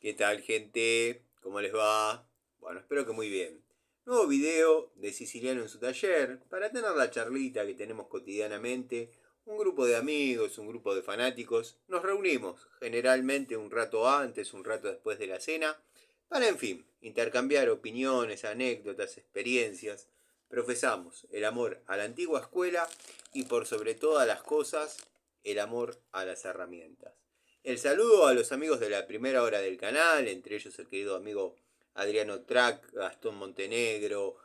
¿Qué tal, gente? ¿Cómo les va? Bueno, espero que muy bien. Nuevo video de Siciliano en su taller para tener la charlita que tenemos cotidianamente. Un grupo de amigos, un grupo de fanáticos. Nos reunimos generalmente un rato antes, un rato después de la cena, para, en fin, intercambiar opiniones, anécdotas, experiencias. Profesamos el amor a la antigua escuela y por sobre todas las cosas, el amor a las herramientas. El saludo a los amigos de la primera hora del canal, entre ellos el querido amigo Adriano Track, Gastón Montenegro,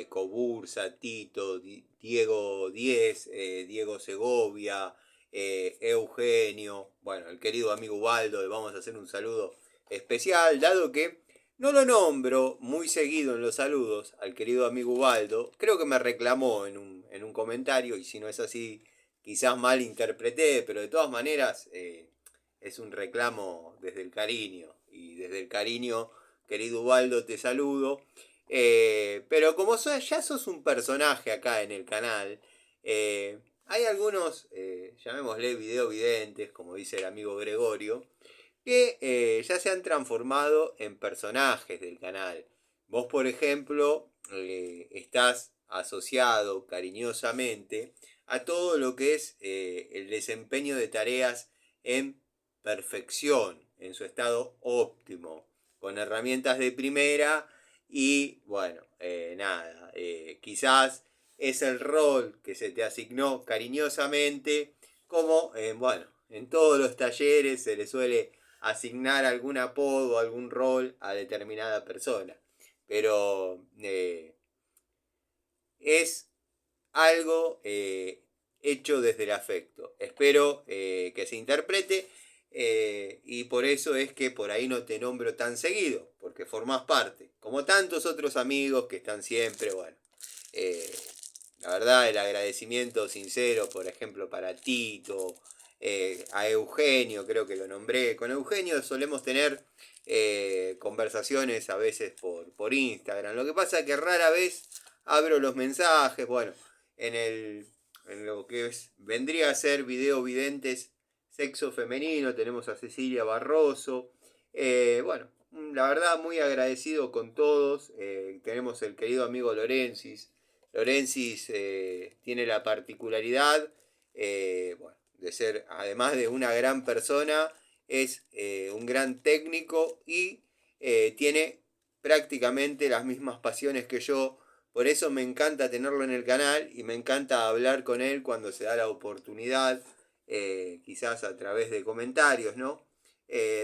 Cobursa, Tito, Diego Diez, Diego Segovia, Eugenio, bueno, el querido amigo Ubaldo, le vamos a hacer un saludo especial, dado que no lo nombro muy seguido en los saludos al querido amigo Ubaldo, creo que me reclamó en un comentario, y si no es así, quizás mal interpreté, pero de todas maneras es un reclamo desde el cariño. Y desde el cariño, querido Ubaldo, te saludo. Pero como ya sos un personaje acá en el canal, hay algunos, llamémosle videovidentes, como dice el amigo Gregorio, que ya se han transformado en personajes del canal. Vos, por ejemplo, estás asociado cariñosamente a todo lo que es el desempeño de tareas en perfección, en su estado óptimo, con herramientas de primera y bueno, nada, quizás es el rol que se te asignó cariñosamente, como bueno, en todos los talleres se le suele asignar algún apodo, algún rol a determinada persona, pero es algo hecho desde el afecto. Espero que se interprete y por eso es que por ahí no te nombro tan seguido, porque formás parte, como tantos otros amigos que están siempre, bueno. eh, la verdad, el agradecimiento sincero, por ejemplo, para Tito, a Eugenio, creo que lo nombré. Con Eugenio solemos tener conversaciones a veces por Instagram. Lo que pasa es que rara vez abro los mensajes, bueno, en lo que vendría a ser video videntes sexo femenino, tenemos a Cecilia Barroso. Bueno, la verdad muy agradecido con todos. Tenemos el querido amigo Lorensis. Lorensis tiene la particularidad bueno, de ser, además de una gran persona, es un gran técnico y tiene prácticamente las mismas pasiones que yo. Por eso me encanta tenerlo en el canal y me encanta hablar con él cuando se da la oportunidad, quizás a través de comentarios, ¿no?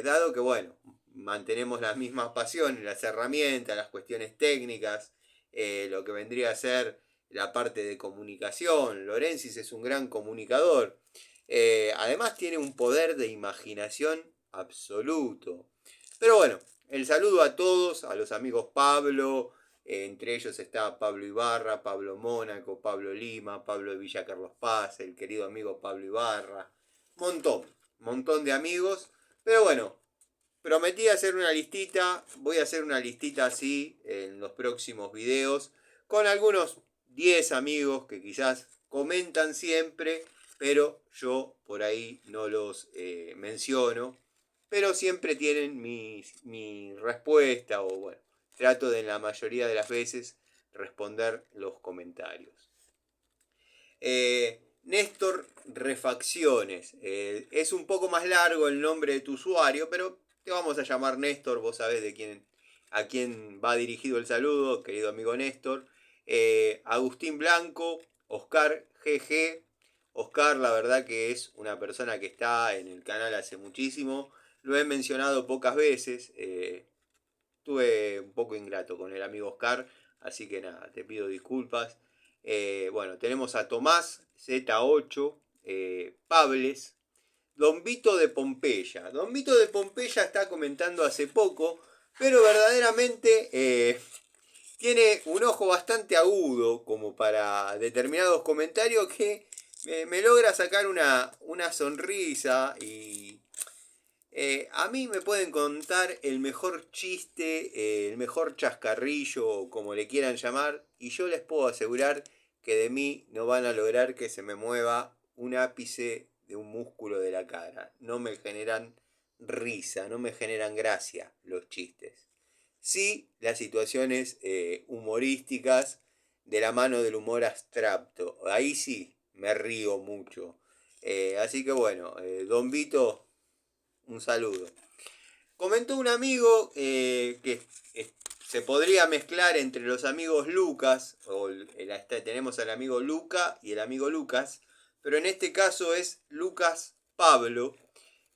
Dado que, bueno, mantenemos las mismas pasiones, las herramientas, las cuestiones técnicas, lo que vendría a ser la parte de comunicación. Lorensis es un gran comunicador. Además tiene un poder de imaginación absoluto. Pero bueno, el saludo a todos, a los amigos Pablo, entre ellos está Pablo Ibarra, Pablo Mónaco, Pablo Lima, Pablo de Villa Carlos Paz, el querido amigo Pablo Ibarra. Montón de amigos. Pero bueno, prometí hacer una listita, voy a hacer una listita así en los próximos videos, con algunos 10 amigos que quizás comentan siempre, pero yo por ahí no los menciono, pero siempre tienen mi respuesta o bueno, trato de en la mayoría de las veces responder los comentarios. Néstor Refacciones. Es un poco más largo el nombre de tu usuario, pero te vamos a llamar Néstor. Vos sabés a quién va dirigido el saludo, querido amigo Néstor. Agustín Blanco, Oscar GG. Oscar, la verdad que es una persona que está en el canal hace muchísimo. Lo he mencionado pocas veces. Estuve un poco ingrato con el amigo Oscar, así que nada, te pido disculpas. Bueno, tenemos a Tomás Z8, Pables, Don Vito de Pompeya. Don Vito de Pompeya está comentando hace poco, pero verdaderamente tiene un ojo bastante agudo como para determinados comentarios que me logra sacar una sonrisa y a mí me pueden contar el mejor chiste, el mejor chascarrillo, como le quieran llamar, y yo les puedo asegurar que de mí no van a lograr que se me mueva un ápice de un músculo de la cara. No me generan risa, no me generan gracia los chistes. Sí, las situaciones humorísticas de la mano del humor abstracto. Ahí sí me río mucho. Así que bueno, Don Vito, un saludo. Comentó un amigo que se podría mezclar entre los amigos Lucas, tenemos al amigo Luca y el amigo Lucas, pero en este caso es Lucas Pablo.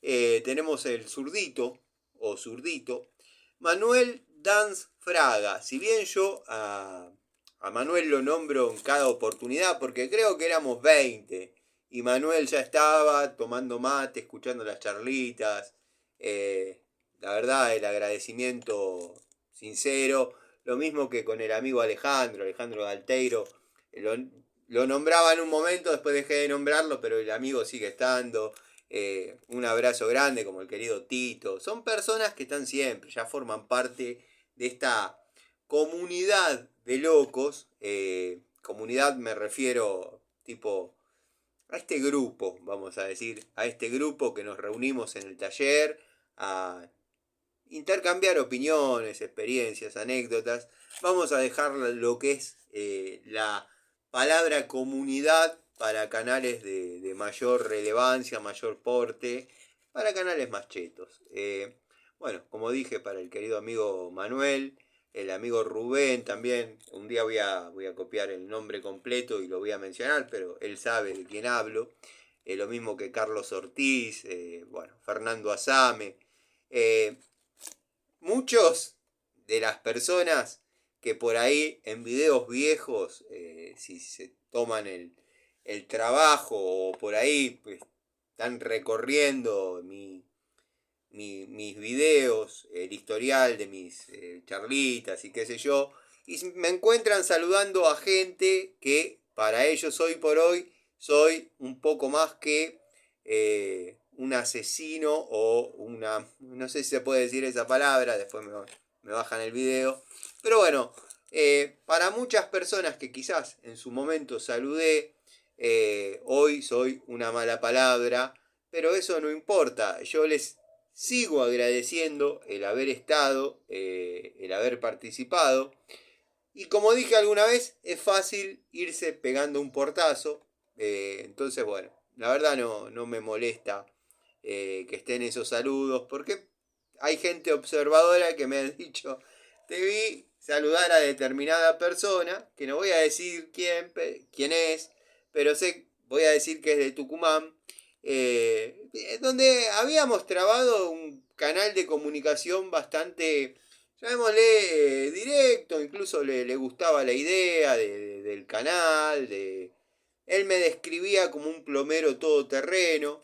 Tenemos el zurdito o zurdito, Manuel Danz Fraga. Si bien yo a Manuel lo nombro en cada oportunidad, porque creo que éramos 20 y Manuel ya estaba tomando mate, escuchando las charlitas. La verdad, el agradecimiento sincero. Lo mismo que con el amigo Alejandro Galteiro. Lo, lo nombraba en un momento, después dejé de nombrarlo, pero el amigo sigue estando. Un abrazo grande como el querido Tito. Son personas que están siempre, ya forman parte de esta comunidad de locos. Comunidad me refiero tipo a este grupo, vamos a decir, a este grupo que nos reunimos en el taller a intercambiar opiniones, experiencias, anécdotas. Vamos a dejar lo que es la palabra comunidad para canales de mayor relevancia, mayor porte, para canales más chetos. Bueno, como dije, para el querido amigo Manuel, el amigo Rubén también, un día voy a copiar el nombre completo y lo voy a mencionar, pero él sabe de quién hablo. Lo mismo que Carlos Ortiz, bueno, Fernando Azame. Muchos de las personas que por ahí en videos viejos, si se toman el trabajo o por ahí pues, están recorriendo mis videos, el historial de mis charlitas y qué sé yo, y me encuentran saludando a gente que para ellos hoy por hoy soy un poco más que un asesino o una, no sé si se puede decir esa palabra, después me bajan el video, pero bueno, para muchas personas que quizás en su momento saludé, hoy soy una mala palabra, pero eso no importa, yo les sigo agradeciendo el haber estado, el haber participado. Y como dije alguna vez, es fácil irse pegando un portazo. Entonces, bueno, la verdad no me molesta que estén esos saludos, porque hay gente observadora que me ha dicho, te vi saludar a determinada persona, que no voy a decir quién es, pero voy a decir que es de Tucumán, donde habíamos trabado un canal de comunicación bastante, llamémosle, directo, incluso le gustaba la idea del canal, él me describía como un plomero todoterreno.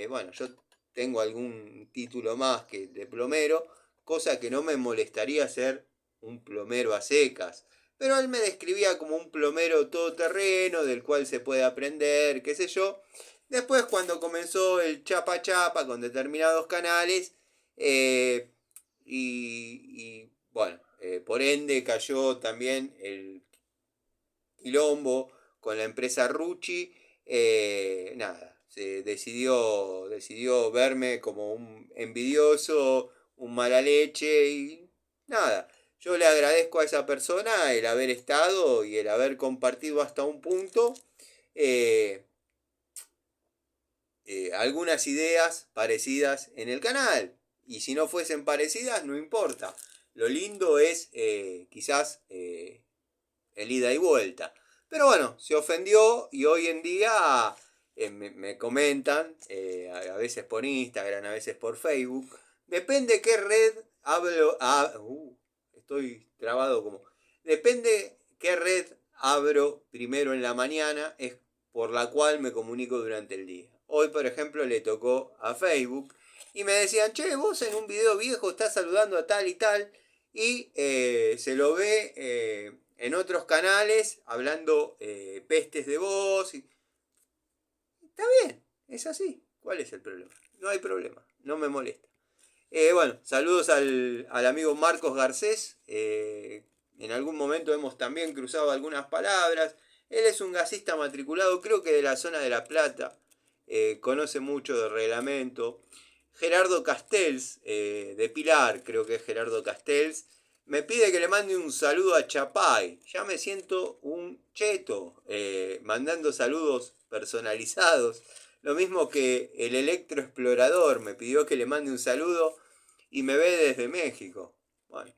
Bueno, yo tengo algún título más que de plomero, cosa que no me molestaría ser un plomero a secas. Pero él me describía como un plomero todoterreno, del cual se puede aprender, qué sé yo. Después, cuando comenzó el chapa chapa con determinados canales, bueno, por ende cayó también el quilombo con la empresa Rucci. Nada, se decidió verme como un envidioso, un mala leche y nada. Yo le agradezco a esa persona el haber estado y el haber compartido hasta un punto eh, algunas ideas parecidas en el canal. Y si no fuesen parecidas, no importa. Lo lindo es quizás el ida y vuelta. Pero bueno, se ofendió y hoy en día me comentan, a veces por Instagram, a veces por Facebook. Depende qué red hablo. Estoy trabado como. Depende qué red abro primero en la mañana, es por la cual me comunico durante el día. Hoy, por ejemplo, le tocó a Facebook y me decían, che, vos en un video viejo estás saludando a tal y tal. Y se lo ve en otros canales hablando pestes de vos. Está bien, es así. ¿Cuál es el problema? No hay problema, no me molesta. Bueno, saludos al amigo Marcos Garcés. En algún momento hemos también cruzado algunas palabras. Él es un gasista matriculado, creo que de la zona de La Plata. Conoce mucho del reglamento. Gerardo Castells, de Pilar, creo que es Gerardo Castells, me pide que le mande un saludo a Chapay. Ya me siento un cheto, mandando saludos personalizados. Lo mismo que el electroexplorador me pidió que le mande un saludo y me ve desde México. Bueno,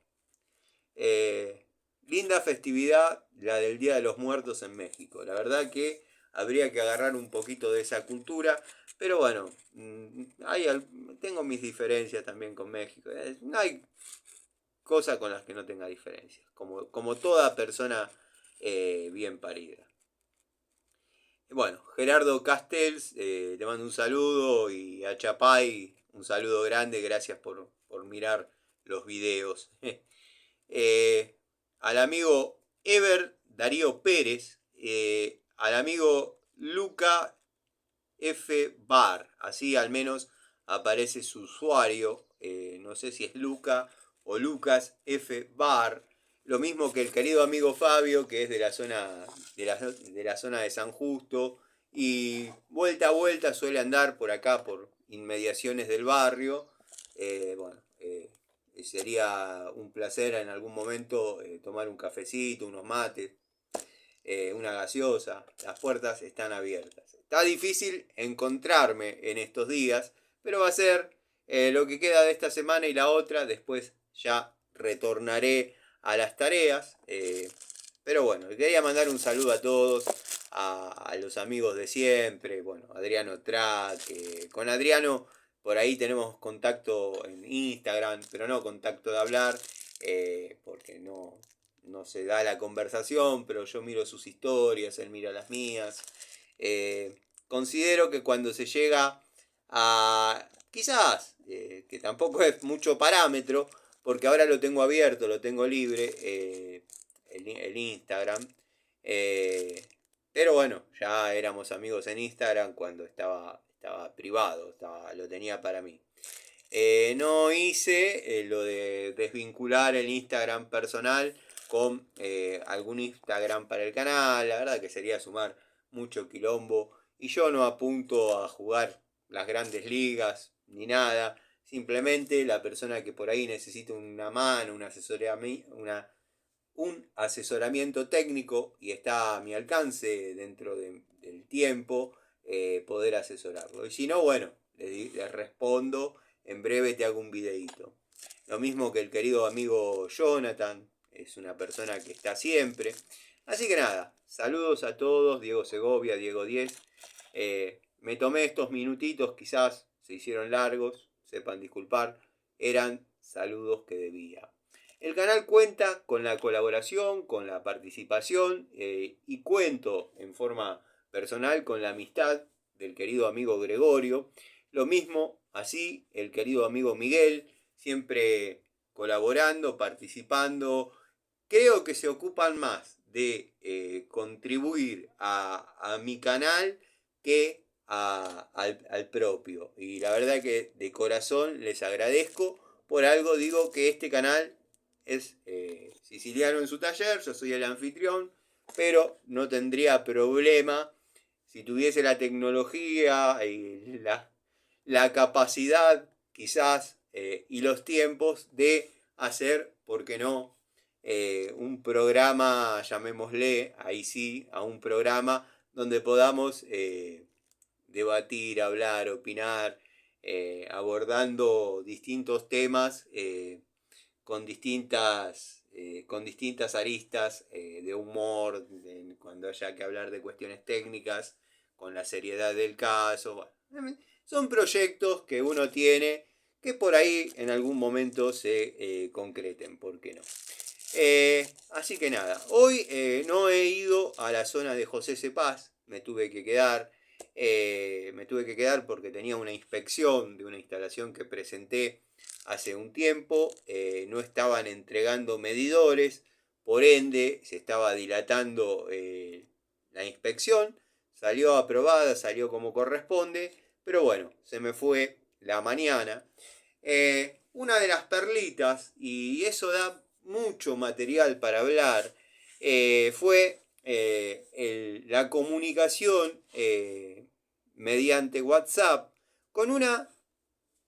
linda festividad la del Día de los Muertos en México. La verdad que habría que agarrar un poquito de esa cultura, pero bueno, tengo mis diferencias también con México. No hay cosa con las que no tenga diferencias, como toda persona bien parida. Bueno, Gerardo Castells, te mando un saludo, y a Chapay un saludo grande, gracias por mirar los videos. Al amigo Ever Darío Pérez, al amigo Luca F. Bar, así al menos aparece su usuario, no sé si es Luca o Lucas F. Bar, lo mismo que el querido amigo Fabio, que es de la zona de zona de San Justo, y vuelta a vuelta suele andar por acá, por inmediaciones del barrio. Bueno, sería un placer en algún momento tomar un cafecito, unos mates, una gaseosa. Las puertas están abiertas. Está difícil encontrarme en estos días, pero va a ser lo que queda de esta semana y la otra. Después ya retornaré a las tareas. Pero bueno, quería mandar un saludo a todos, a los amigos de siempre. Bueno, Adriano Traque. Con Adriano por ahí tenemos contacto en Instagram, pero no contacto de hablar, porque no se da la conversación, pero yo miro sus historias, él mira las mías. Considero que cuando se llega a, quizás, que tampoco es mucho parámetro, porque ahora lo tengo abierto, lo tengo libre, el Instagram. Pero bueno, ya éramos amigos en Instagram cuando estaba privado, lo tenía para mí. No hice lo de desvincular el Instagram personal con algún Instagram para el canal. La verdad que sería sumar mucho quilombo. Y yo no apunto a jugar las grandes ligas ni nada. Simplemente la persona que por ahí necesita una mano, un asesoramiento técnico y está a mi alcance dentro del tiempo, poder asesorarlo. Y si no, bueno, le respondo, en breve te hago un videíto. Lo mismo que el querido amigo Jonathan, es una persona que está siempre. Así que nada, saludos a todos, Diego Segovia, Diego 10. Me tomé estos minutitos, quizás se hicieron largos, sepan disculpar, eran saludos que debía. El canal cuenta con la colaboración, con la participación, y cuento en forma personal con la amistad del querido amigo Gregorio. Lo mismo, así, el querido amigo Miguel, siempre colaborando, participando. Creo que se ocupan más de contribuir a mi canal que al propio. Y la verdad que de corazón les agradezco. Por algo digo que este canal es siciliano en su taller, yo soy el anfitrión, pero no tendría problema si tuviese la tecnología y la capacidad, quizás, y los tiempos de hacer, ¿por qué no?, un programa, llamémosle, ahí sí, a un programa donde podamos debatir, hablar, opinar, abordando distintos temas, con distintas aristas, de humor, cuando haya que hablar de cuestiones técnicas, con la seriedad del caso. Bueno, son proyectos que uno tiene que por ahí en algún momento se concreten, ¿por qué no? Así que nada, hoy no he ido a la zona de José Cepaz, me tuve que quedar. Porque tenía una inspección de una instalación que presenté hace un tiempo. No estaban entregando medidores, por ende se estaba dilatando la inspección. Salió aprobada, salió como corresponde, pero bueno, se me fue la mañana. Una de las perlitas, y eso da mucho material para hablar, fue la comunicación mediante WhatsApp con una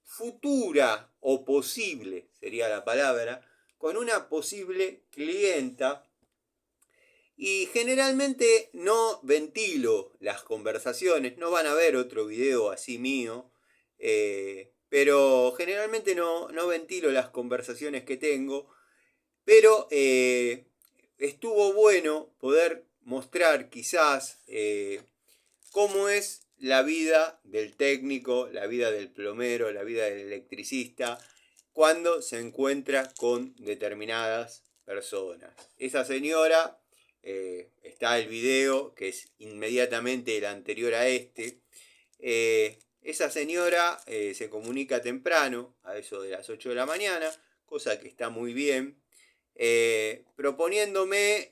futura o posible, sería la palabra, con una posible clienta. Y generalmente no ventilo las conversaciones, no van a ver otro video así mío, pero generalmente no ventilo las conversaciones que tengo, pero estuvo bueno poder mostrar quizás cómo es la vida del técnico, la vida del plomero, la vida del electricista, cuando se encuentra con determinadas personas. Esa señora, está el video, que es inmediatamente el anterior a este. Esa señora se comunica temprano, a eso de las 8 de la mañana, cosa que está muy bien, proponiéndome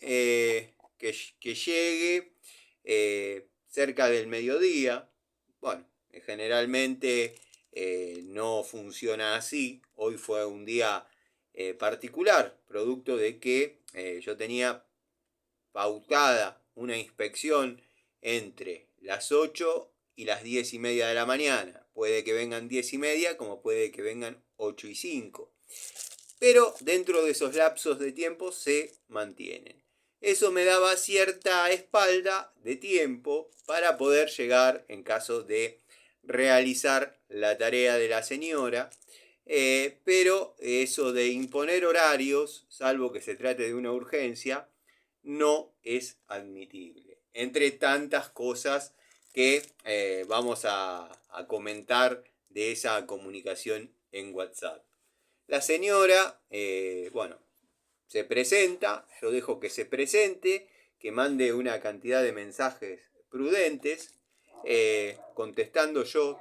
que llegue cerca del mediodía. Bueno, generalmente no funciona así. Hoy fue un día particular, producto de que yo tenía pautada una inspección entre las 8 y las 10:30 de la mañana. Puede que vengan 10:30 como puede que vengan 8:05. Pero dentro de esos lapsos de tiempo se mantienen. Eso me daba cierta espalda de tiempo para poder llegar en caso de realizar la tarea de la señora. Pero eso de imponer horarios, salvo que se trate de una urgencia, no es admitible. Entre tantas cosas que vamos a comentar de esa comunicación en WhatsApp. La señora, bueno, se presenta, yo dejo que se presente, que mande una cantidad de mensajes prudentes, contestando yo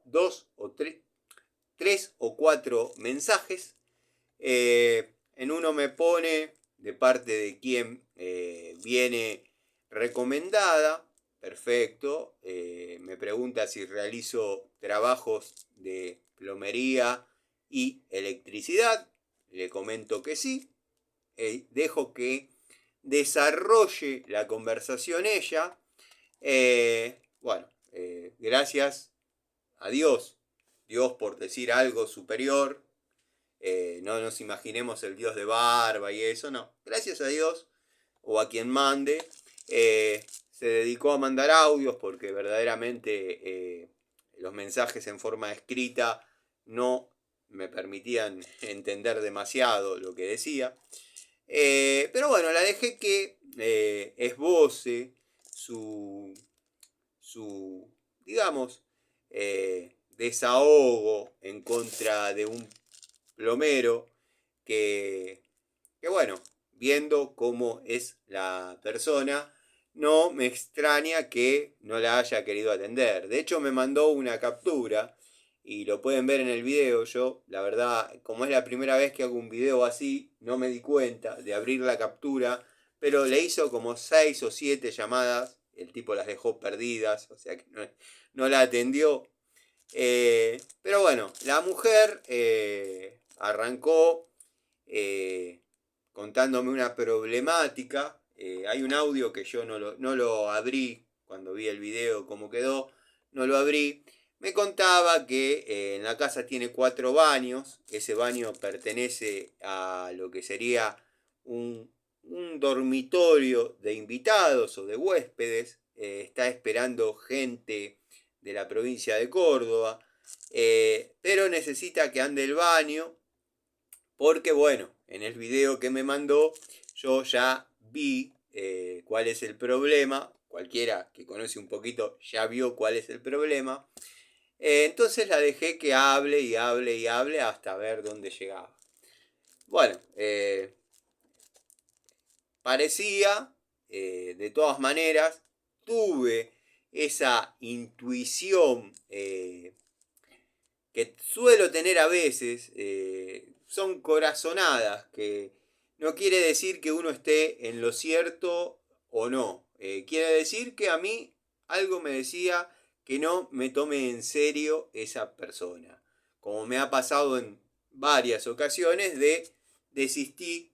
2 o 3 o 4 mensajes. En uno me pone de parte de quien viene recomendada, perfecto. Me pregunta si realizo trabajos de plomería y electricidad, le comento que sí. Dejo que desarrolle la conversación ella. Bueno, gracias a Dios, Dios por decir algo superior. No nos imaginemos el Dios de barba y eso, no. Gracias a Dios o a quien mande, se dedicó a mandar audios porque verdaderamente los mensajes en forma escrita no me permitían entender demasiado lo que decía. Pero bueno, la dejé que esboce su digamos, desahogo en contra de un plomero que bueno, viendo cómo es la persona, no me extraña que no la haya querido atender. De hecho, me mandó una captura y lo pueden ver en el video. Yo, la verdad, como es la primera vez que hago un video así, no me di cuenta de abrir la captura, pero le hizo como 6 o 7 llamadas. El tipo las dejó perdidas, o sea que no la atendió. Pero bueno, la mujer arrancó contándome una problemática. Hay un audio que yo no lo abrí cuando vi el video, cómo quedó, no lo abrí. Me contaba que en la casa tiene 4 baños. Ese baño pertenece a lo que sería un dormitorio de invitados o de huéspedes. Está esperando gente de la provincia de Córdoba. Pero necesita que ande el baño porque bueno, en el video que me mandó yo ya vi cuál es el problema. Cualquiera que conoce un poquito ya vio cuál es el problema. Entonces la dejé que hable y hable y hable hasta ver dónde llegaba. Bueno, parecía, de todas maneras, tuve esa intuición que suelo tener a veces. Son corazonadas que no quiere decir que uno esté en lo cierto o no. Quiere decir que a mí algo me decía que no me tome en serio esa persona. Como me ha pasado en varias ocasiones de desistir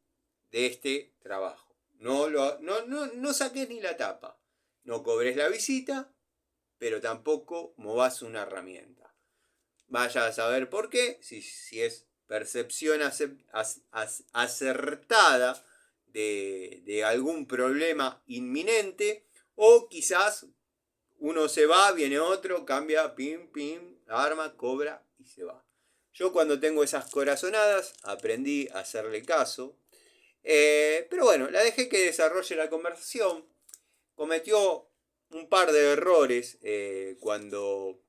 de este trabajo. No saques ni la tapa. No cobres la visita, pero tampoco movas una herramienta. vaya a saber por qué, si es percepción acertada de algún problema inminente, o quizás uno se va, viene otro, cambia, pim, pim, arma, cobra y se va. Yo cuando tengo esas corazonadas aprendí a hacerle caso. Pero bueno, la dejé que desarrolle la conversación. Cometió un par de errores cuando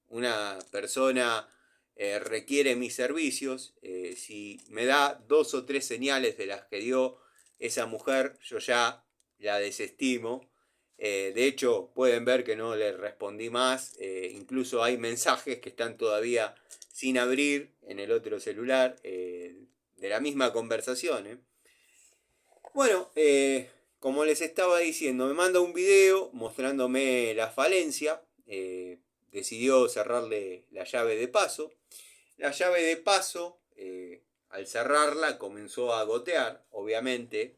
una persona requiere mis servicios. Si me da 2 o 3 señales de las que dio esa mujer, yo ya la desestimo. De hecho, pueden ver que no le respondí más. Incluso hay mensajes que están todavía sin abrir en el otro celular de la misma conversación. Bueno, como les estaba diciendo, me manda un video mostrándome la falencia. Decidió cerrarle la llave de paso. La llave de paso, al cerrarla, comenzó a gotear. Obviamente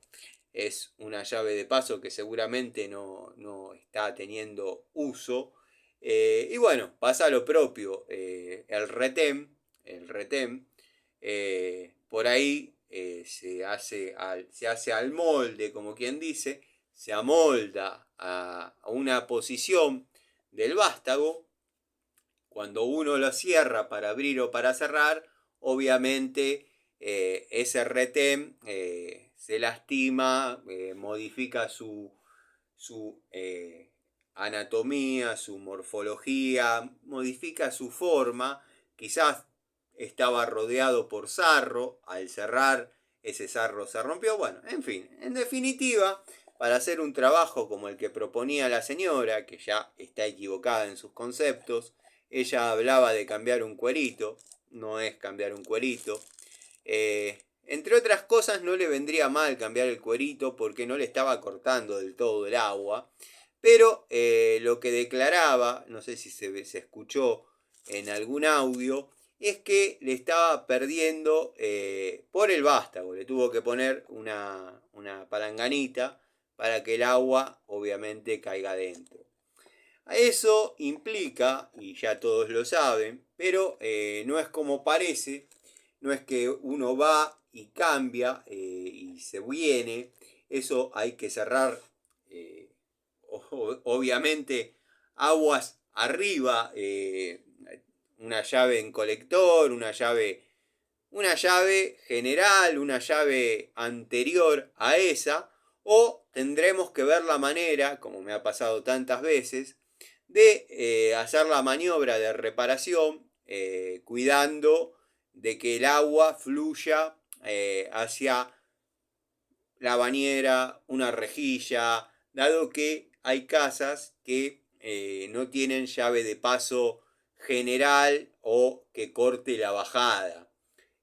es una llave de paso que seguramente no está teniendo uso. Y bueno, pasa lo propio. El retén, por ahí se hace al molde, como quien dice, se amolda a una posición del vástago. Cuando uno lo cierra para abrir o para cerrar, obviamente ese retén se lastima, modifica su anatomía, su morfología, modifica su forma. Quizás estaba rodeado por sarro, al cerrar ese sarro se rompió. Bueno, en fin, en definitiva, para hacer un trabajo como el que proponía la señora, que ya está equivocada en sus conceptos, ella hablaba de cambiar un cuerito, no es cambiar un cuerito. Entre otras cosas, no le vendría mal cambiar el cuerito porque no le estaba cortando del todo el agua. Pero lo que declaraba, no sé si se escuchó en algún audio, es que le estaba perdiendo por el vástago. Le tuvo que poner una palanganita para que el agua obviamente caiga dentro. Eso implica, y ya todos lo saben, pero no es como parece, no es que uno va y cambia y se viene. Eso hay que cerrar, obviamente, aguas arriba, una llave en colector, una llave general, una llave anterior a esa, o tendremos que ver la manera, como me ha pasado tantas veces, de hacer la maniobra de reparación, cuidando de que el agua fluya hacia la bañera, una rejilla, dado que hay casas que no tienen llave de paso general o que corte la bajada.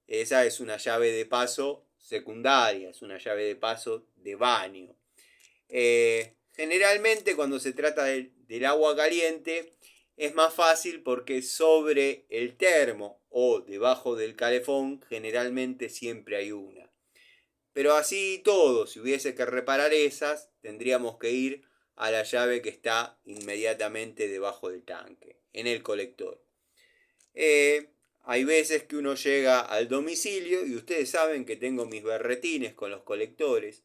Esa es una llave de paso secundaria, es una llave de paso de baño. Generalmente cuando se trata del agua caliente es más fácil porque sobre el termo o debajo del calefón generalmente siempre hay una. Pero así todo, si hubiese que reparar esas, tendríamos que ir a la llave que está inmediatamente debajo del tanque, en el colector. Hay veces que uno llega al domicilio y ustedes saben que tengo mis berretines con los colectores.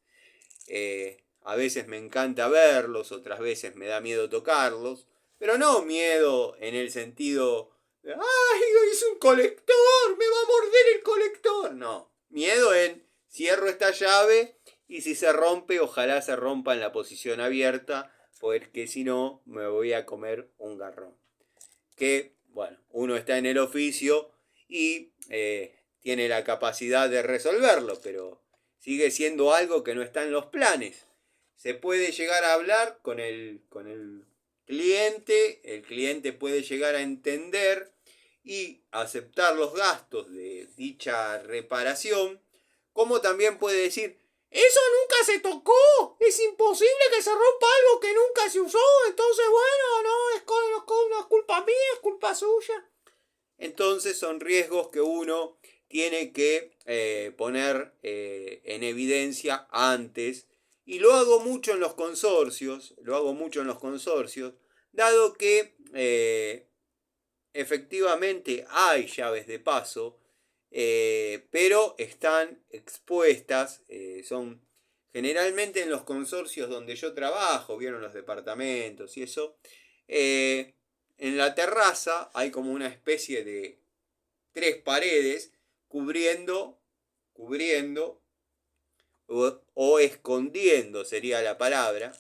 A veces me encanta verlos, otras veces me da miedo tocarlos, pero no miedo en el sentido de, ¡ay, es un colector! ¡Me va a morder el colector! No, miedo en, cierro esta llave y si se rompe, ojalá se rompa en la posición abierta, porque si no, me voy a comer un garrón. Que, bueno, uno está en el oficio y tiene la capacidad de resolverlo, pero sigue siendo algo que no está en los planes. Se puede llegar a hablar con el cliente puede llegar a entender y aceptar los gastos de dicha reparación, como también puede decir, eso nunca se tocó, es imposible que se rompa algo que nunca se usó, entonces bueno, no es culpa mía, es culpa suya. Entonces son riesgos que uno tiene que poner en evidencia antes. Y lo hago mucho en los consorcios, dado que efectivamente hay llaves de paso, pero están expuestas, son generalmente en los consorcios donde yo trabajo, vieron los departamentos y eso, en la terraza hay como una especie de 3 paredes cubriendo o escondiendo sería la palabra,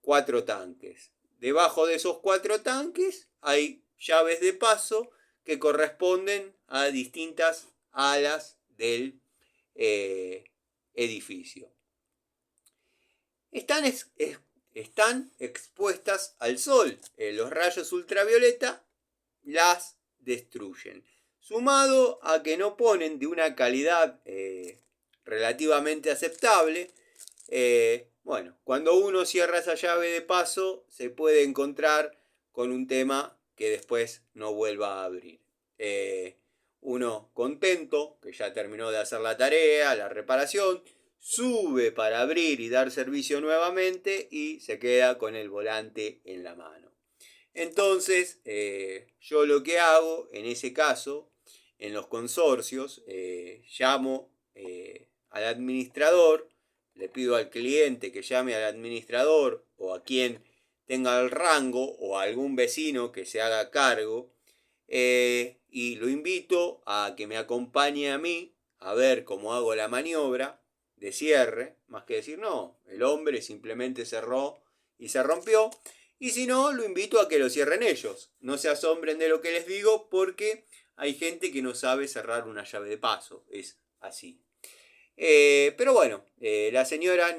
4 tanques. Debajo de esos 4 tanques hay llaves de paso que corresponden a distintas alas del edificio. Están expuestas al sol. Los rayos ultravioleta las destruyen. Sumado a que no ponen de una calidad relativamente aceptable, bueno, cuando uno cierra esa llave de paso se puede encontrar con un tema que después no vuelva a abrir. Uno contento, que ya terminó de hacer la tarea, la reparación, sube para abrir y dar servicio nuevamente y se queda con el volante en la mano. Entonces, yo lo que hago en ese caso, en los consorcios, llamo al administrador, le pido al cliente que llame al administrador o a quien tenga el rango o a algún vecino que se haga cargo, y lo invito a que me acompañe a mí a ver cómo hago la maniobra de cierre, más que decir, no, el hombre simplemente cerró y se rompió. Y si no, lo invito a que lo cierren ellos. No se asombren de lo que les digo porque hay gente que no sabe cerrar una llave de paso. Es así. Pero bueno, la señora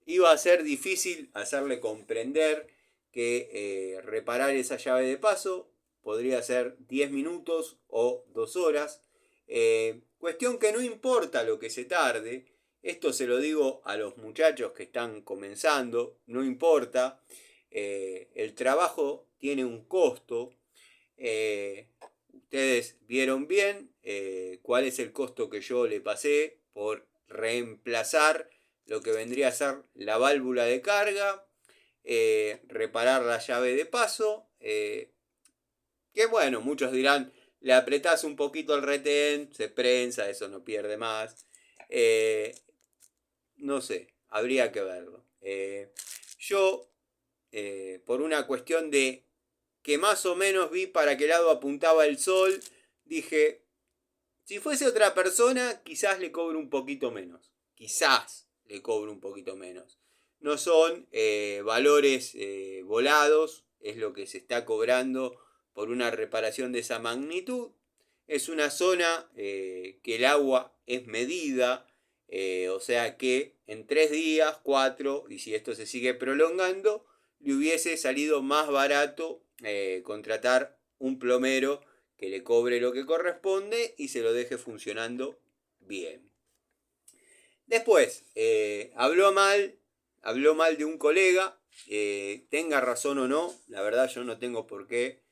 iba a ser difícil hacerle comprender que reparar esa llave de paso podría ser 10 minutos o 2 horas. Cuestión que no importa lo que se tarde. Esto se lo digo a los muchachos que están comenzando. No importa. El trabajo tiene un costo. Ustedes vieron bien cuál es el costo que yo le pasé por reemplazar lo que vendría a ser la válvula de carga, reparar la llave de paso, que bueno, muchos dirán, le apretás un poquito el retén, se prensa, eso no pierde más. No sé, habría que verlo. Yo, por una cuestión de que más o menos vi para qué lado apuntaba el sol, dije, si fuese otra persona, quizás le cobre un poquito menos. Quizás le cobre un poquito menos. No son valores volados, es lo que se está cobrando por una reparación de esa magnitud. Es una zona que el agua es medida, o sea que en 3 días, 4, y si esto se sigue prolongando, le hubiese salido más barato contratar un plomero que le cobre lo que corresponde y se lo deje funcionando bien. Después, habló mal de un colega, tenga razón o no, la verdad yo no tengo por qué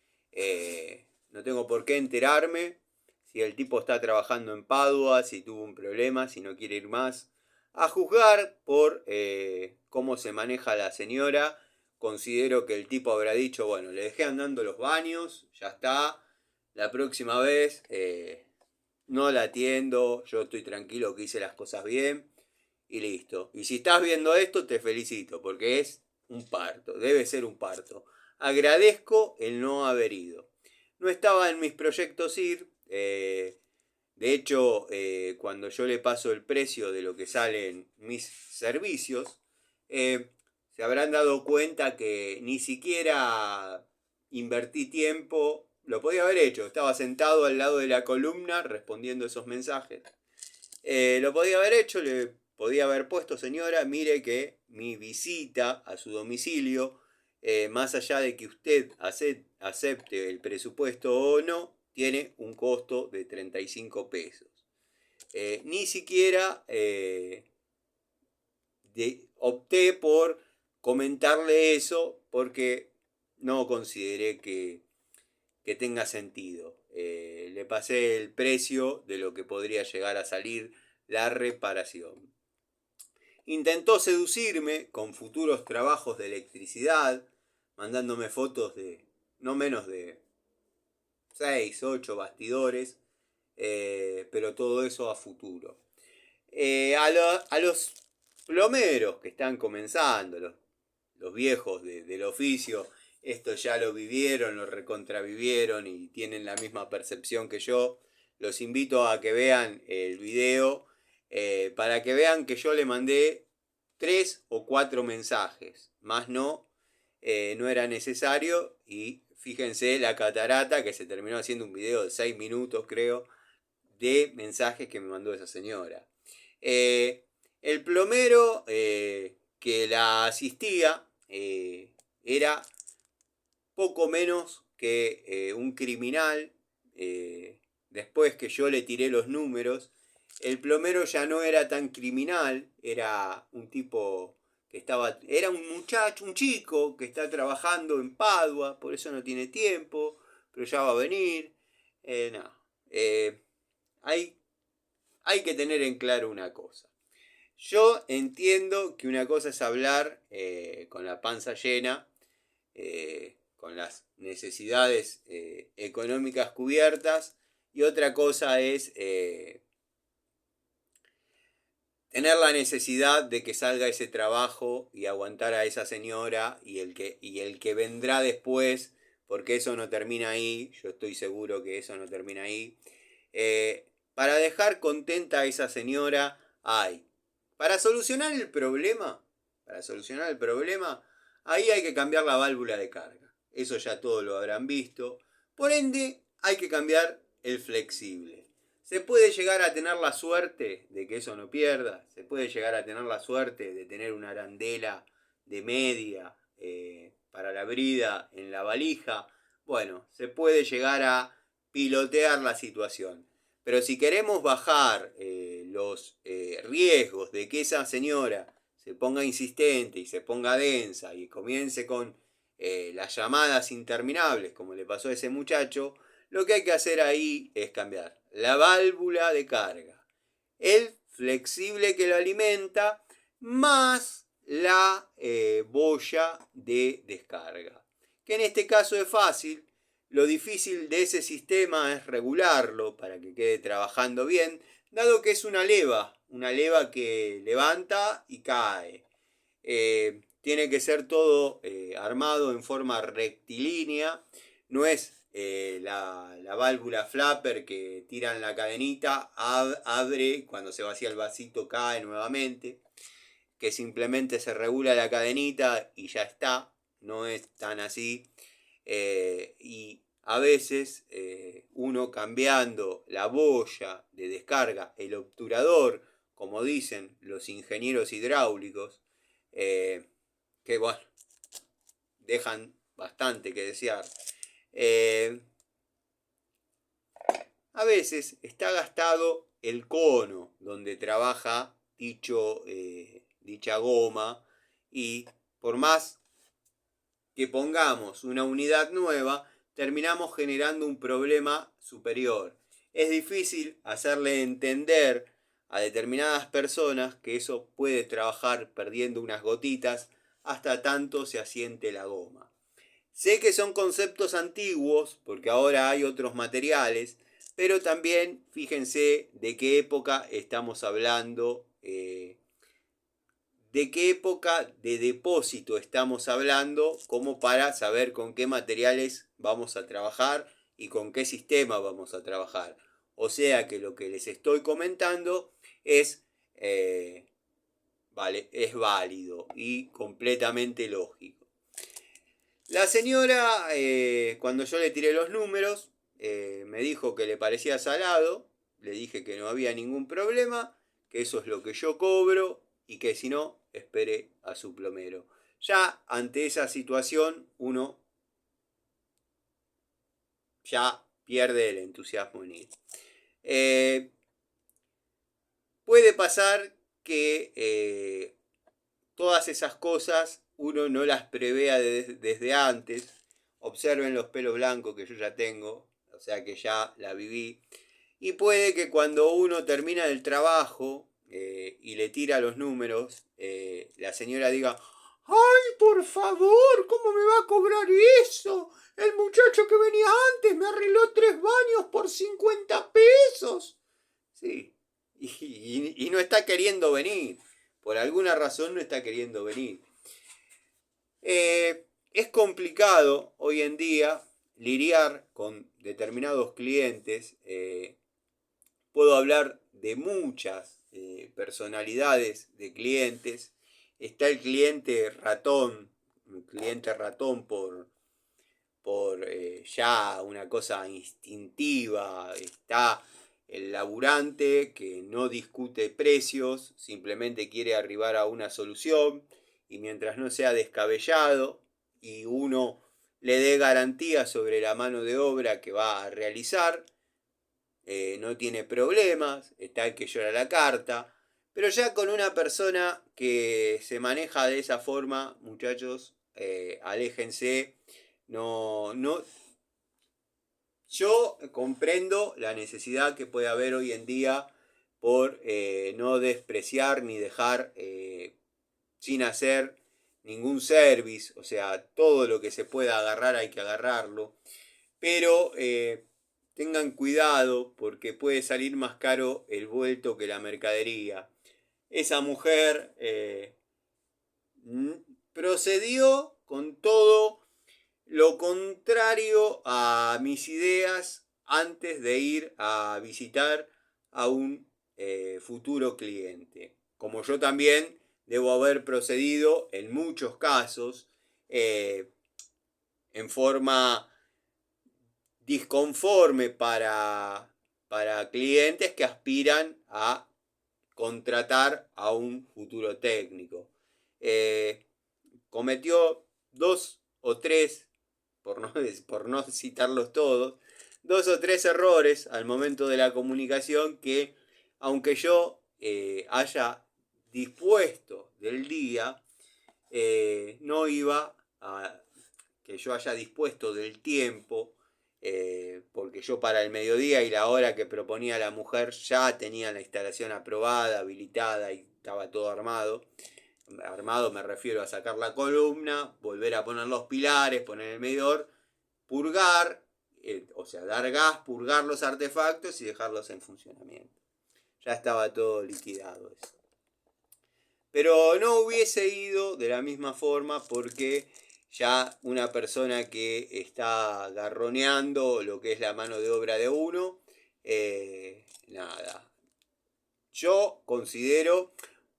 enterarme si el tipo está trabajando en Padua, si tuvo un problema, si no quiere ir más. A juzgar por cómo se maneja la señora, considero que el tipo habrá dicho, bueno, le dejé andando los baños, ya está, la próxima vez no la atiendo, yo estoy tranquilo que hice las cosas bien y listo. Y si estás viendo esto, te felicito, porque es un parto, debe ser un parto. Agradezco el no haber ido. No estaba en mis proyectos ir, de hecho, cuando yo le paso el precio de lo que salen mis servicios, se habrán dado cuenta que ni siquiera invertí tiempo. Lo podía haber hecho, estaba sentado al lado de la columna respondiendo esos mensajes. Lo podía haber hecho, le podía haber puesto, señora, mire que mi visita a su domicilio, más allá de que usted acepte el presupuesto o no, tiene un costo de 35 pesos. Ni siquiera opté por comentarle eso porque no consideré que tenga sentido. Le pasé el precio de lo que podría llegar a salir la reparación. Intentó seducirme con futuros trabajos de electricidad, mandándome fotos de no menos de 6, 8 bastidores, pero todo eso a futuro. A los plomeros que están comenzando, los viejos del oficio, esto ya lo vivieron, lo recontravivieron y tienen la misma percepción que yo. Los invito a que vean el video para que vean que yo le mandé 3 o 4 mensajes, más no, no era necesario. Y fíjense la catarata que se terminó haciendo un video de 6 minutos, creo, de mensajes que me mandó esa señora. El plomero que la asistía era poco menos que un criminal. Después que yo le tiré los números, el plomero ya no era tan criminal, era un tipo que era un muchacho, un chico que está trabajando en Padua, por eso no tiene tiempo, pero ya va a venir. No. Hay, hay que tener en claro una cosa. Yo entiendo que una cosa es hablar con la panza llena, con las necesidades económicas cubiertas, y otra cosa es tener la necesidad de que salga ese trabajo y aguantar a esa señora y el que vendrá después, porque eso no termina ahí. Yo estoy seguro que eso no termina ahí. Para dejar contenta a esa señora hay. Para solucionar el problema, ahí hay que cambiar la válvula de carga. Eso ya todos lo habrán visto. Por ende, hay que cambiar el flexible. Se puede llegar a tener la suerte de que eso no pierda. Se puede llegar a tener la suerte de tener una arandela de media para la brida en la valija. Bueno, se puede llegar a pilotear la situación. Pero si queremos bajar los riesgos de que esa señora se ponga insistente y se ponga densa y comience con las llamadas interminables, como le pasó a ese muchacho, lo que hay que hacer ahí es cambiar la válvula de carga, el flexible que lo alimenta, más la boya de descarga. Que en este caso es fácil. Lo difícil de ese sistema es regularlo para que quede trabajando bien, dado que es una leva que levanta y cae. Tiene que ser todo armado en forma rectilínea, no es la válvula flapper que tiran la cadenita, abre, cuando se vacía el vasito cae nuevamente, que simplemente se regula la cadenita y ya está. No es tan así. Y a veces uno cambiando la boya de descarga, el obturador, como dicen los ingenieros hidráulicos, que bueno, dejan bastante que desear. A veces está gastado el cono donde trabaja dicha goma, y por más que pongamos una unidad nueva, terminamos generando un problema superior. Es difícil hacerle entender a determinadas personas que eso puede trabajar perdiendo unas gotitas hasta tanto se asiente la goma. Sé que son conceptos antiguos porque ahora hay otros materiales, pero también fíjense de qué época estamos hablando, de qué época de depósito estamos hablando, como para saber con qué materiales vamos a trabajar y con qué sistema vamos a trabajar. O sea que lo que les estoy comentando es, es válido y completamente lógico. La señora, cuando yo le tiré los números, me dijo que le parecía salado. Le dije que no había ningún problema, que eso es lo que yo cobro y que si no, espere a su plomero. Ya ante esa situación uno ya pierde el entusiasmo en ir. Puede pasar que todas esas cosas uno no las prevea desde antes. Observen los pelos blancos que yo ya tengo, o sea que ya la viví. Y puede que cuando uno termina el trabajo y le tira los números, la señora diga: ¡Ay, por favor! ¿Cómo me va a cobrar eso? El muchacho que venía antes me arregló 3 baños por 50 pesos. Sí, y no está queriendo venir. Por alguna razón no está queriendo venir. Es complicado hoy en día lidiar con determinados clientes. Puedo hablar de muchas personalidades de clientes. Está el cliente ratón, por ya una cosa instintiva. Está el laburante que no discute precios, simplemente quiere arribar a una solución y mientras no sea descabellado y uno le dé garantía sobre la mano de obra que va a realizar, no tiene problemas. Está el que llora la carta. Pero ya con una persona que se maneja de esa forma, muchachos, aléjense. No, no. Yo comprendo la necesidad que puede haber hoy en día por no despreciar ni dejar sin hacer ningún service. O sea, todo lo que se pueda agarrar hay que agarrarlo. Pero tengan cuidado porque puede salir más caro el vuelto que la mercadería. Esa mujer procedió con todo lo contrario a mis ideas antes de ir a visitar a un futuro cliente. Como yo también debo haber procedido en muchos casos en forma disconforme para clientes que aspiran a contratar a un futuro técnico. Cometió 2 o 3, por no citarlos todos, 2 o 3 errores al momento de la comunicación que, aunque yo haya dispuesto del día, no iba a que yo haya dispuesto del tiempo, porque yo para el mediodía y la hora que proponía la mujer ya tenía la instalación aprobada, habilitada y estaba todo armado. Armado me refiero a sacar la columna, volver a poner los pilares, poner el medidor, purgar, o sea, dar gas, purgar los artefactos y dejarlos en funcionamiento. Ya estaba todo liquidado eso. Pero no hubiese ido de la misma forma porque ya una persona que está garroneando lo que es la mano de obra de uno, nada. Yo considero,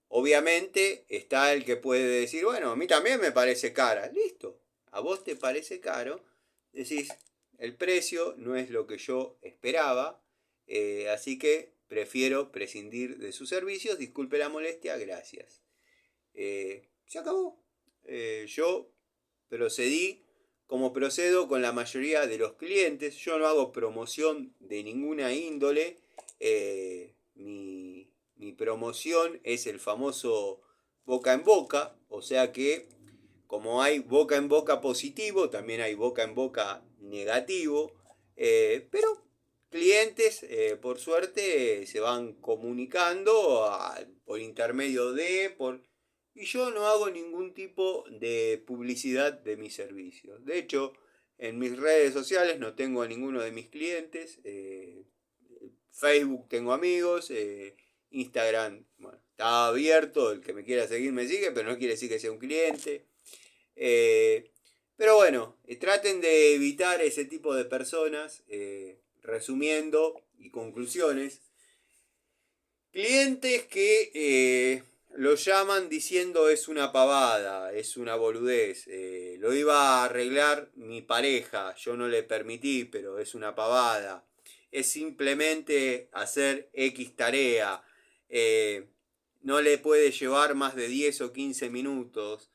obviamente, está el que puede decir, bueno, a mí también me parece cara. Listo, a vos te parece caro. Decís, el precio no es lo que yo esperaba, así que prefiero prescindir de sus servicios. Disculpe la molestia, gracias. Se acabó. Yo procedí como procedo con la mayoría de los clientes. Yo no hago promoción de ninguna índole. Mi promoción es el famoso boca en boca. O sea que como hay boca en boca positivo, también hay boca en boca negativo. Pero clientes, por suerte, se van comunicando por intermedio y yo no hago ningún tipo de publicidad de mis servicios. De hecho, en mis redes sociales no tengo a ninguno de mis clientes. Facebook tengo amigos. Instagram, bueno, está abierto. El que me quiera seguir me sigue, pero no quiere decir que sea un cliente. Pero bueno, traten de evitar ese tipo de personas. Resumiendo y conclusiones. Clientes que lo llaman diciendo es una pavada, es una boludez. Lo iba a arreglar mi pareja, yo no le permití, pero es una pavada. Es simplemente hacer X tarea. No le puede llevar más de 10 o 15 minutos.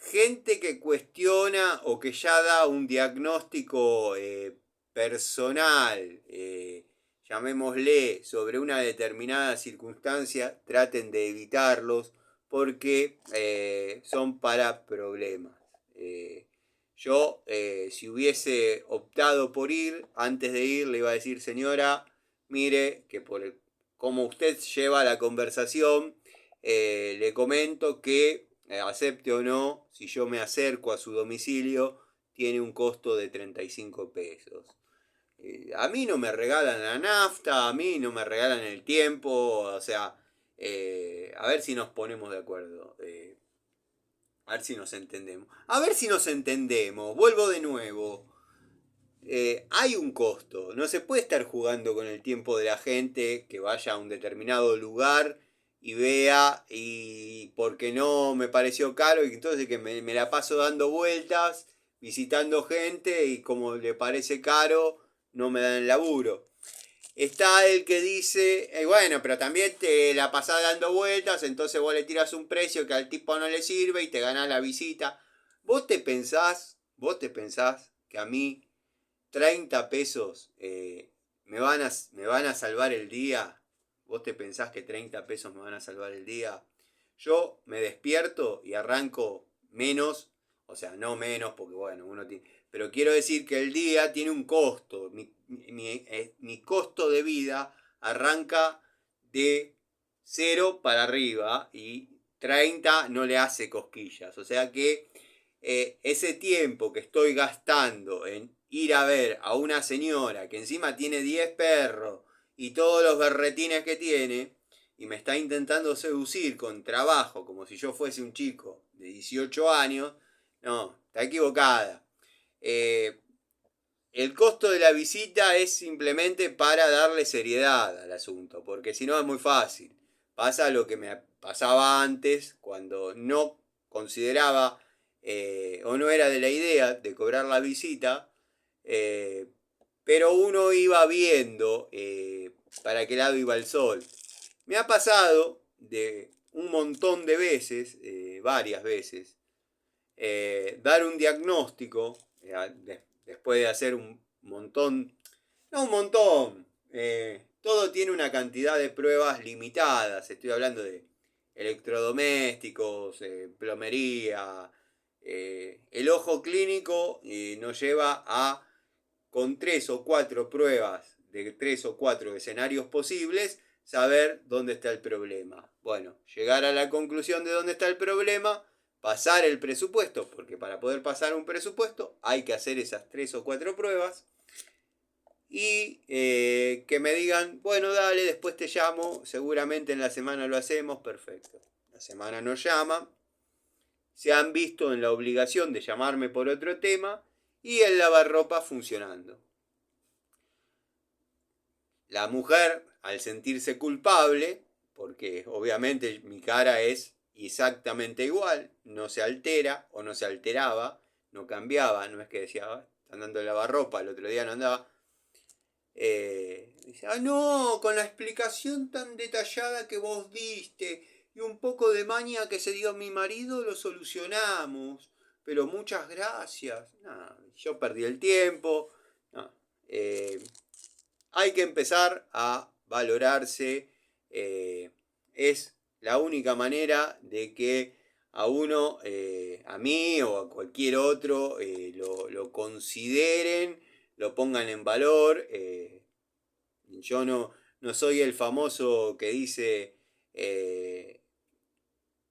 Gente que cuestiona o que ya da un diagnóstico personal, llamémosle, sobre una determinada circunstancia, traten de evitarlos porque son para problemas. Yo, si hubiese optado por ir, antes de ir le iba a decir, señora, mire, que por cómo usted lleva la conversación, le comento que, acepte o no, si yo me acerco a su domicilio, tiene un costo de 35 pesos. A mí no me regalan la nafta, a mí no me regalan el tiempo, o sea, a ver si nos ponemos de acuerdo. A ver si nos entendemos. A ver si nos entendemos. Vuelvo de nuevo. Hay un costo. No se puede estar jugando con el tiempo de la gente que vaya a un determinado lugar y vea y porque no me pareció caro y entonces que me la paso dando vueltas, visitando gente y como le parece caro, no me dan el laburo. Está el que dice, bueno, pero también te la pasás dando vueltas, entonces vos le tiras un precio que al tipo no le sirve y te ganás la visita. Vos te pensás que a mí 30 pesos me van a salvar el día. ¿Vos te pensás que 30 pesos me van a salvar el día? Yo me despierto y arranco menos, o sea, no menos porque bueno, uno tiene... Pero quiero decir que el día tiene un costo. Mi costo de vida arranca de 0 para arriba y 30 no le hace cosquillas. O sea que ese tiempo que estoy gastando en ir a ver a una señora que encima tiene 10 perros y todos los berretines que tiene y me está intentando seducir con trabajo como si yo fuese un chico de 18 años, no, está equivocada. El costo de la visita es simplemente para darle seriedad al asunto, porque si no es muy fácil. Pasa lo que me pasaba antes, cuando no consideraba o no era de la idea de cobrar la visita, eh, pero uno iba viendo para qué lado iba el sol. Me ha pasado de un montón de veces, varias veces, dar un diagnóstico después de hacer un montón, no un montón, todo tiene una cantidad de pruebas limitadas, estoy hablando de electrodomésticos, plomería, el ojo clínico nos lleva a, con 3 o 4 pruebas de 3 o 4 escenarios posibles, saber dónde está el problema. Bueno, llegar a la conclusión de dónde está el problema, pasar el presupuesto, porque para poder pasar un presupuesto hay que hacer esas 3 o 4 pruebas y que me digan, bueno, dale, después te llamo, seguramente en la semana lo hacemos, perfecto. La semana nos llama, se han visto en la obligación de llamarme por otro tema y el lavarropa funcionando. La mujer, al sentirse culpable, porque obviamente mi cara es exactamente igual, no se altera o no se alteraba, no cambiaba, no es que decía, está andando el lavarropa, el otro día no andaba. Dice, no, con la explicación tan detallada que vos diste y un poco de maña que se dio mi marido, lo solucionamos. Pero muchas gracias. No, yo perdí el tiempo. No, hay que empezar a valorarse. Es la única manera de que a uno, a mí o a cualquier otro, lo consideren, lo pongan en valor. Yo no soy el famoso que dice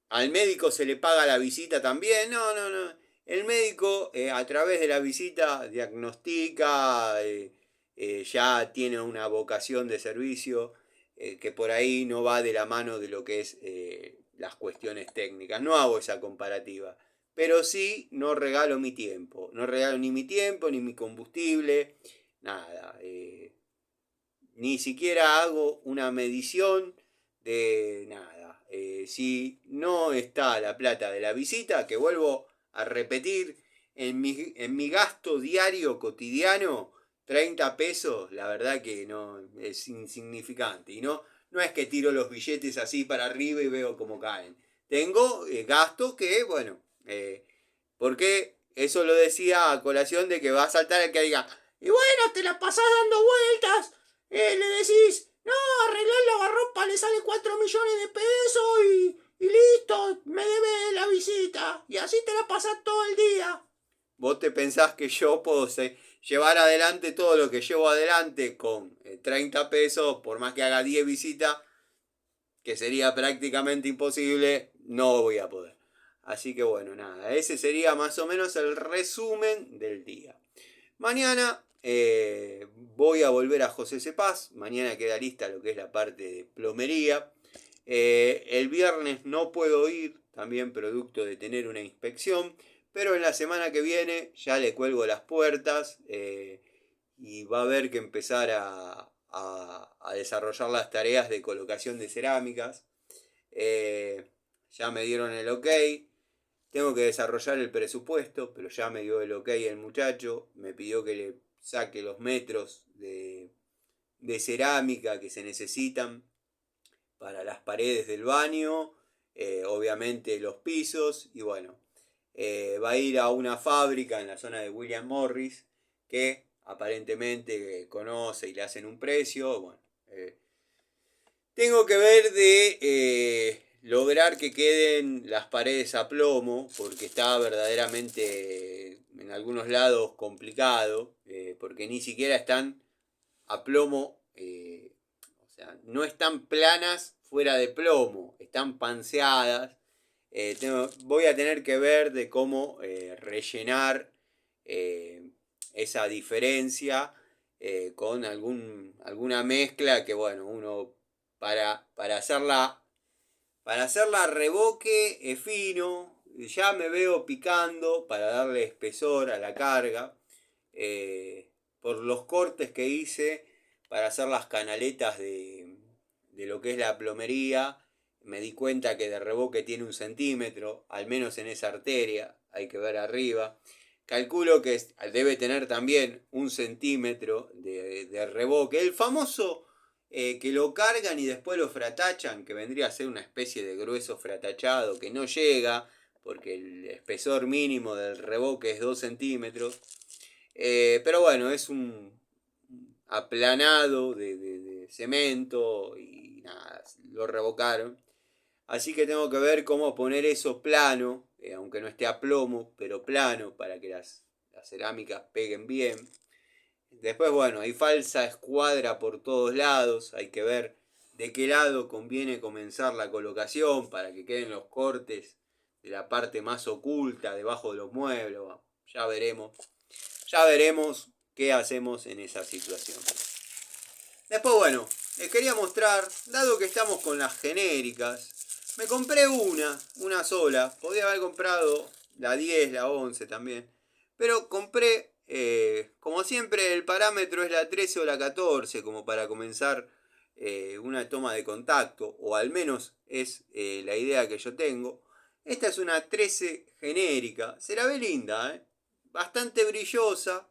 al médico se le paga la visita también. No, no, no. El médico a través de la visita diagnostica, ya tiene una vocación de servicio que por ahí no va de la mano de lo que es las cuestiones técnicas. No hago esa comparativa. Pero sí no regalo mi tiempo. No regalo ni mi tiempo, ni mi combustible, nada. Ni siquiera hago una medición de nada. Si no está la plata de la visita, que vuelvo a repetir, en mi gasto diario cotidiano, 30 pesos, la verdad que no es insignificante. Y no es que tiro los billetes así para arriba y veo cómo caen. Tengo gastos que, bueno, porque eso lo decía a colación de que va a saltar el que diga, y bueno, te la pasás dando vueltas, le decís, no, arreglar el lavarropa le sale 4 millones de pesos y listo, me debe la visita. Y así te la pasás todo el día. ¿Vos te pensás que yo puedo llevar adelante todo lo que llevo adelante con 30 pesos, por más que haga 10 visitas? que sería prácticamente imposible, no voy a poder. Así que bueno, nada, ese sería más o menos el resumen del día. Mañana voy a volver a José Cepaz, mañana queda lista lo que es la parte de plomería. El viernes no puedo ir, también producto de tener una inspección, pero en la semana que viene ya le cuelgo las puertas y va a haber que empezar a desarrollar las tareas de colocación de cerámicas. Ya me dieron el ok. Tengo que desarrollar el presupuesto, pero ya me dio el ok el muchacho. Me pidió que le saque los metros de cerámica que se necesitan para las paredes del baño, obviamente los pisos, y bueno, va a ir a una fábrica en la zona de William Morris que aparentemente conoce y le hacen un precio. Bueno, tengo que ver de lograr que queden las paredes a plomo, porque está verdaderamente en algunos lados complicado, porque ni siquiera están a plomo, o sea, no están planas fuera de plomo, están panceadas. Voy a tener que ver de cómo rellenar esa diferencia con alguna mezcla que, bueno, uno para hacerla reboque fino, ya me veo picando para darle espesor a la carga. Por los cortes que hice para hacer las canaletas de lo que es la plomería, me di cuenta que de reboque tiene 1 centímetro, al menos en esa arteria, hay que ver arriba. Calculo que debe tener también 1 centímetro de reboque. El famoso que lo cargan y después lo fratachan, que vendría a ser una especie de grueso fratachado que no llega, porque el espesor mínimo del reboque es 2 centímetros. Pero bueno, es un aplanado de cemento y nada, lo revocaron. Así que tengo que ver cómo poner eso plano, aunque no esté a plomo, pero plano, para que las cerámicas peguen bien. Después, bueno, hay falsa escuadra por todos lados, hay que ver de qué lado conviene comenzar la colocación para que queden los cortes de la parte más oculta, debajo de los muebles. Bueno, ya veremos qué hacemos en esa situación. Después, bueno, les quería mostrar, dado que estamos con las genéricas, me compré una sola. Podía haber comprado la 10, la 11 también. Pero compré, como siempre, el parámetro es la 13 o la 14, como para comenzar una toma de contacto, o al menos es la idea que yo tengo. Esta es una 13 genérica, se la ve linda, bastante brillosa.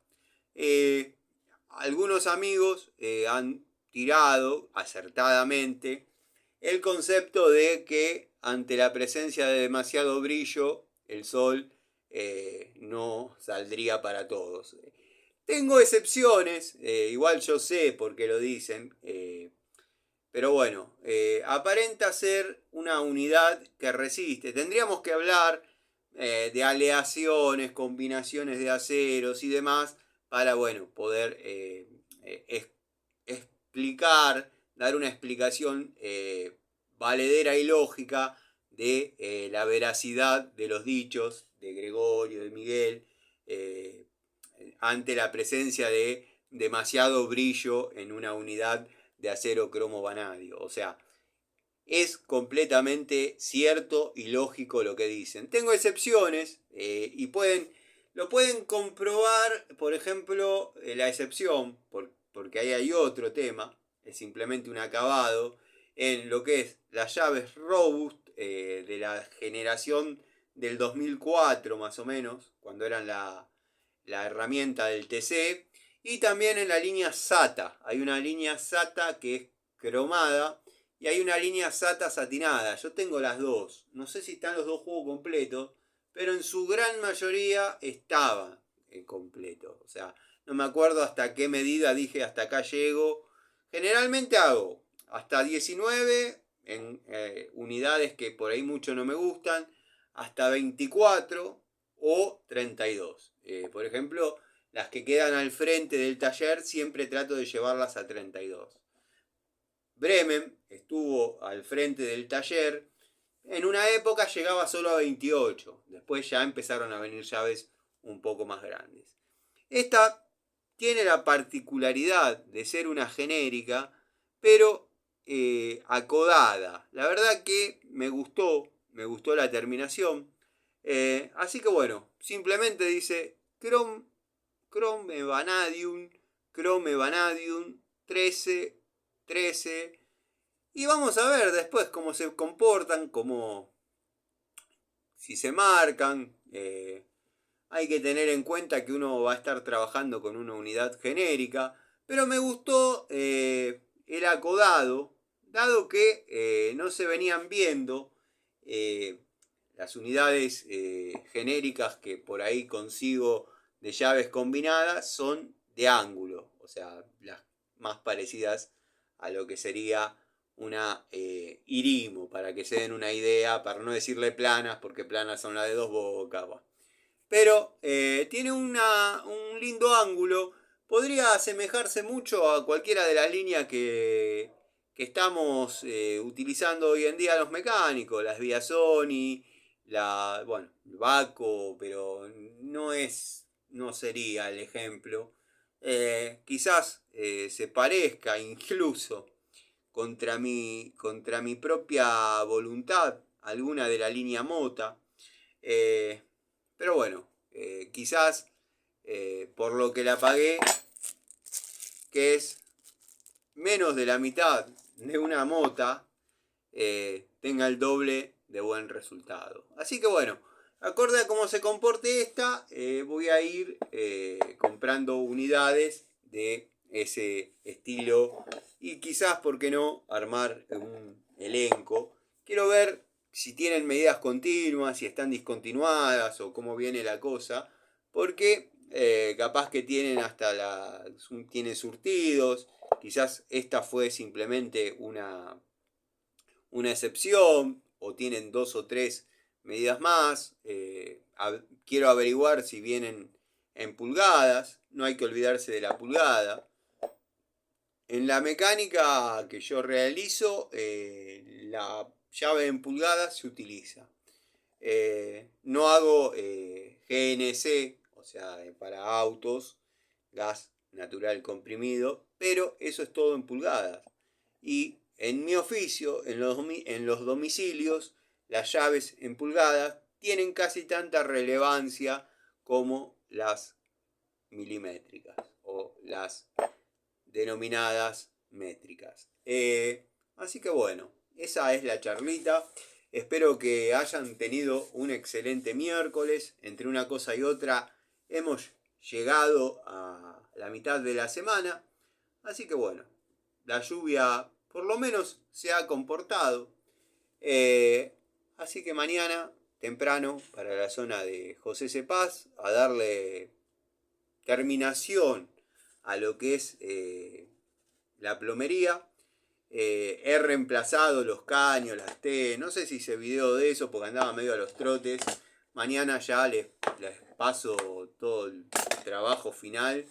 Algunos amigos han tirado acertadamente el concepto de que ante la presencia de demasiado brillo el sol no saldría para todos. Tengo excepciones, igual yo sé por qué lo dicen, pero bueno, aparenta ser una unidad que resiste. Tendríamos que hablar de aleaciones, combinaciones de aceros y demás para, bueno, poder explicar, dar una explicación valedera y lógica de la veracidad de los dichos de Gregorio, de Miguel, ante la presencia de demasiado brillo en una unidad de acero cromo vanadio. O sea, es completamente cierto y lógico lo que dicen. Tengo excepciones y lo pueden comprobar, por ejemplo, la excepción, porque ahí hay otro tema, es simplemente un acabado, en lo que es las llaves Robust de la generación del 2004 más o menos, cuando eran la herramienta del TC, y también en la línea SATA. Hay una línea SATA que es cromada y hay una línea SATA satinada. Yo tengo las dos. No sé si están los dos juegos completos, pero en su gran mayoría estaba completo. O sea, no me acuerdo hasta qué medida dije hasta acá llego. Generalmente hago hasta 19 en unidades que por ahí mucho no me gustan, hasta 24 o 32. Por ejemplo, las que quedan al frente del taller siempre trato de llevarlas a 32. Bremen estuvo al frente del taller. En una época llegaba solo a 28. Después ya empezaron a venir llaves un poco más grandes. Esta tiene la particularidad de ser una genérica, pero acodada. La verdad que me gustó la terminación. Así que bueno, simplemente dice Chrome Vanadium 13, 13. Y vamos a ver después cómo se comportan, si se marcan. Hay que tener en cuenta que uno va a estar trabajando con una unidad genérica, pero me gustó el acodado, dado que no se venían viendo las unidades genéricas que por ahí consigo de llaves combinadas son de ángulo, o sea, las más parecidas a lo que sería una Irimo, para que se den una idea, para no decirle planas, porque planas son las de dos bocas. Pero tiene un lindo ángulo. Podría asemejarse mucho a cualquiera de las líneas que estamos utilizando hoy en día los mecánicos. Las Biasoni, bueno, Baco, pero no sería el ejemplo. Quizás se parezca incluso contra mi propia voluntad alguna de la línea Mota. Pero bueno, quizás por lo que la pagué, que es menos de la mitad de una Mota, tenga el doble de buen resultado. Así que bueno, acorde a cómo se comporte esta, voy a ir comprando unidades de ese estilo y quizás, ¿por qué no?, armar un elenco. Quiero ver si tienen medidas continuas, si están discontinuadas o cómo viene la cosa, porque capaz que tienen tienen surtidos, quizás esta fue simplemente una excepción, o tienen 2 o 3 medidas más. Quiero averiguar si vienen en pulgadas, no hay que olvidarse de la pulgada. En la mecánica que yo realizo, la llave en pulgadas se utiliza. No hago GNC, o sea, para autos, gas natural comprimido, pero eso es todo en pulgadas. Y en mi oficio, en los domicilios, las llaves en pulgadas tienen casi tanta relevancia como las milimétricas o las denominadas métricas. Así que bueno, esa es la charlita. Espero que hayan tenido un excelente miércoles. Entre una cosa y otra hemos llegado a la mitad de la semana. Así que bueno, la lluvia por lo menos se ha comportado. Así que mañana temprano para la zona de José Cepaz a darle terminación a lo que es la plomería. He reemplazado los caños, las T, no sé si hice video de eso porque andaba medio a los trotes. Mañana ya les paso todo el trabajo final.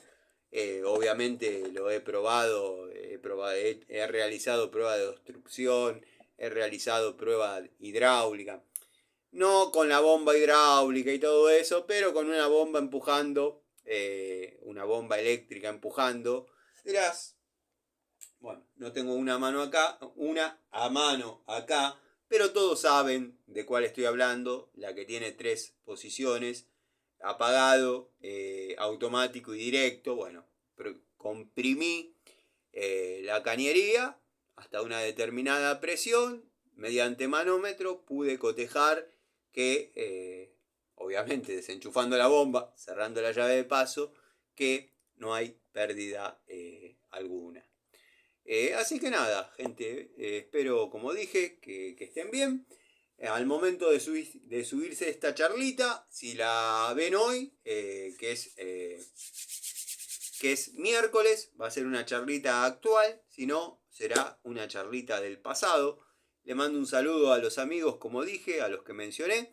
Obviamente lo he probado, he realizado prueba de obstrucción, he realizado prueba hidráulica. No con la bomba hidráulica y todo eso, pero con una bomba empujando, una bomba eléctrica empujando. Dirás, bueno, no tengo una a mano acá, pero todos saben de cuál estoy hablando, la que tiene 3 posiciones, apagado, automático y directo. Bueno, comprimí la cañería hasta una determinada presión, mediante manómetro pude cotejar que, obviamente desenchufando la bomba, cerrando la llave de paso, que no hay pérdida alguna. Así que nada, gente, espero, como dije, que estén bien. Al momento de subirse esta charlita, si la ven hoy, que es miércoles, va a ser una charlita actual, si no, será una charlita del pasado. Le mando un saludo a los amigos, como dije, a los que mencioné,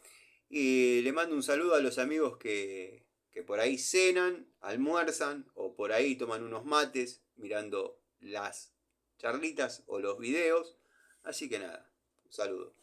y le mando un saludo a los amigos que por ahí cenan, almuerzan, o por ahí toman unos mates mirando las charlitas o los videos. Así que nada, un saludo.